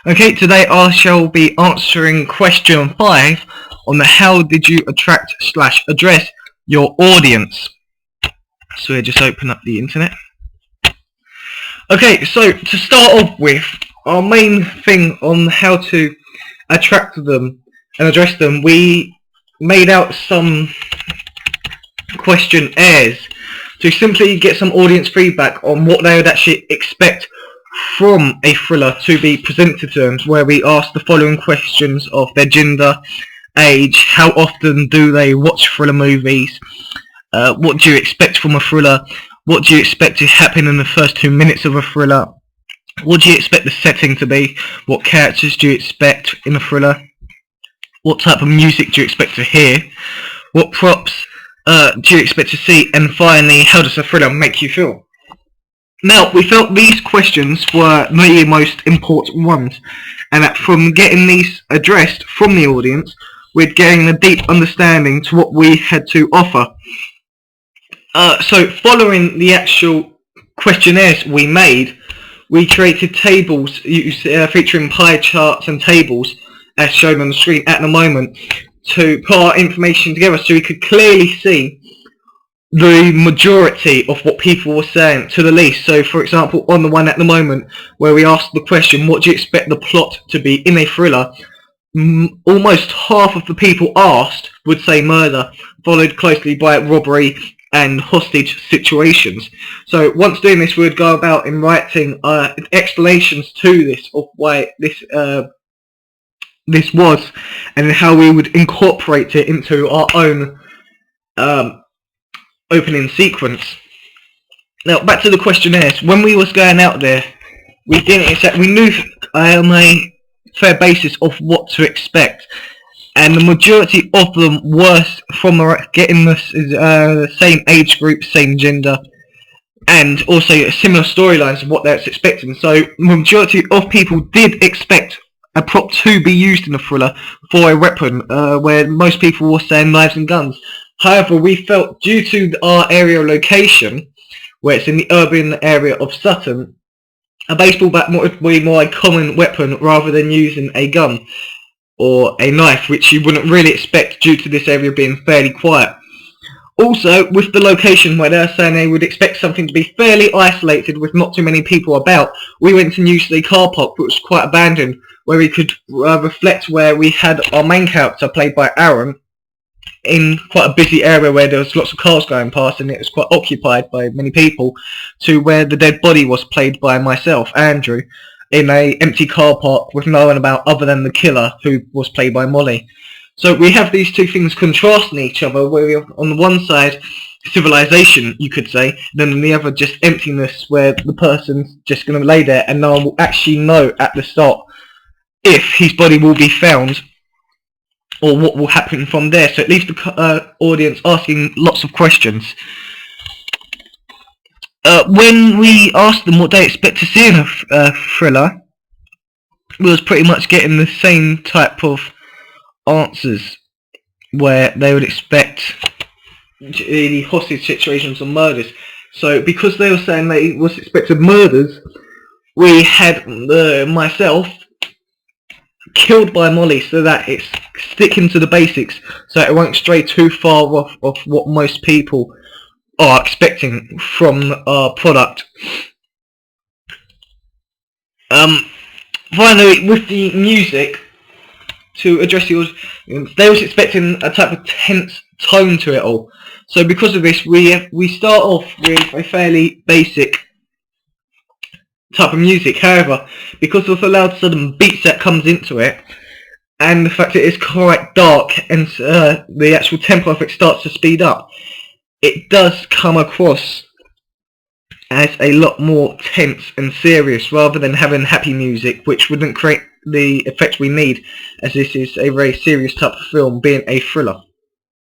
Okay, today I shall be answering question 5 on the how did you attract/address your audience. So we just open up the internet. Okay, so to start off with, our main thing on how to attract them and address them, we made out some questionnaires to simply get some audience feedback on what they would actually expect from a thriller to be presented to them, where we ask the following questions of their gender, age, how often do they watch thriller movies, what do you expect from a thriller, what do you expect to happen in the first 2 minutes of a thriller, what do you expect the setting to be, what characters do you expect in a thriller, what type of music do you expect to hear, what props do you expect to see, and finally, how does a thriller make you feel? Now, we felt these questions were the most important ones, and that from getting these addressed from the audience, we'd gain a deep understanding to what we had to offer. So following the actual questionnaires we made, we created tables featuring pie charts and tables, as shown on the screen at the moment, to put our information together so we could clearly see the majority of what people were saying to the least. So for example, on the one at the moment where we asked the question, what do you expect the plot to be in a thriller, almost half of the people asked would say murder, followed closely by robbery and hostage situations. So once doing this, we would go about in writing explanations to this of why this was and how we would incorporate it into our own opening sequence. Now back to the questionnaires. When we was going out there, we knew on a fair basis of what to expect, and the majority of them were from getting the same age group, same gender, and also similar storylines of what they're expecting. So the majority of people did expect a prop to be used in a thriller for a weapon, where most people were saying knives and guns. However, we felt due to our area location, where it's in the urban area of Sutton, a baseball bat would be more a common weapon rather than using a gun or a knife, which you wouldn't really expect due to this area being fairly quiet. Also, with the location where they're saying they would expect something to be fairly isolated with not too many people about, we went and used the car park, which was quite abandoned, where we could reflect where we had our main character, played by Aaron, in quite a busy area where there was lots of cars going past and it was quite occupied by many people, to where the dead body was, played by myself, Andrew, in a empty car park with no one about other than the killer, who was played by Molly. So we have these two things contrasting each other, where we have on the one side civilization, you could say, then on the other just emptiness, where the person's just going to lay there and no one will actually know at the start if his body will be found or what will happen from there. So it leaves the audience asking lots of questions. When we asked them what they expect to see in a thriller, we was pretty much getting the same type of answers, where they would expect the hostage situations or murders. So because they were saying they was expected murders, we had myself killed by Molly, so that it's sticking to the basics, so it won't stray too far off of what most people are expecting from our product. Finally, with the music, to address the audience, they was expecting a type of tense tone to it all. So because of this, we start off with a fairly basic type of music. However, because of the loud sudden beats that comes into it, and the fact that it's quite dark and the actual tempo of it starts to speed up, it does come across as a lot more tense and serious, rather than having happy music, which wouldn't create the effect we need, as this is a very serious type of film, being a thriller.